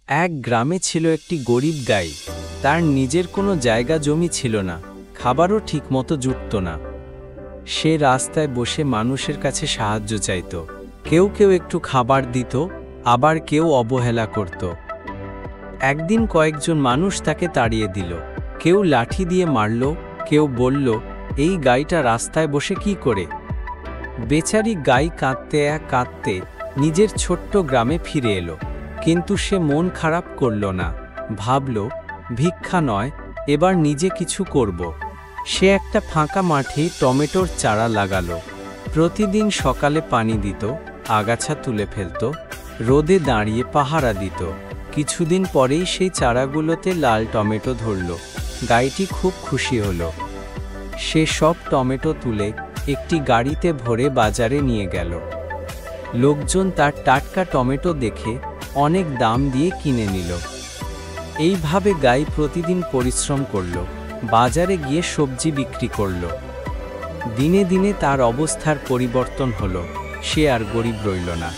এক গ্রামে ছিল একটি গরিব গাই। তার নিজের কোনো জায়গা জমি ছিল না, খাবারও ঠিকমতো জুটত না। সে রাস্তায় বসে মানুষের কাছে সাহায্য চাইত। কেউ কেউ একটু খাবার দিত, আবার কেউ অবহেলা করত। একদিন কয়েকজন মানুষ তাকে তাড়িয়ে দিল। কেউ লাঠি দিয়ে মারল, কেউ বলল, এই গাইটা রাস্তায় বসে কি করে। বেচারি গাই কাঁদতে কাঁদতে নিজের ছোট্ট গ্রামে ফিরে এলো। কিন্তু সে মন খারাপ করল না, ভাবল, ভিক্ষা নয়, এবার নিজে কিছু করব। সে একটা ফাঁকা মাঠে টমেটোর চারা লাগালো। প্রতিদিন সকালে পানি দিত, আগাছা তুলে ফেলত, রোদে দাঁড়িয়ে পাহারা দিত। কিছুদিন পরেই সেই চারাগুলোতে লাল টমেটো ধরল। গাইটি খুব খুশি হলো। সে সব টমেটো তুলে একটি গাড়িতে ভরে বাজারে নিয়ে গেল। লোকজন তার টাটকা টমেটো দেখে অনেক দাম দিয়ে কিনে নিল। এইভাবে গাই প্রতিদিন পরিশ্রম করল, বাজারে গিয়ে সবজি বিক্রি করল। দিনে দিনে তার অবস্থার পরিবর্তন হলো। সে আর গরিব রইল না।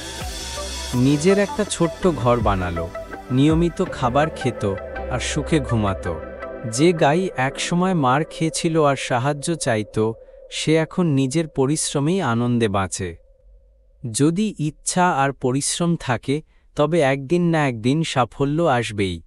নিজের একটা ছোট্ট ঘর বানালো, নিয়মিত খাবার খেত আর সুখে ঘুমাতো। যে গাই একসময় মার খেয়েছিল আর সাহায্য চাইত, সে এখন নিজের পরিশ্রমেই আনন্দে বাঁচে। যদি ইচ্ছা আর পরিশ্রম থাকে, তবে একদিন না একদিন সাফল্য আসবেই।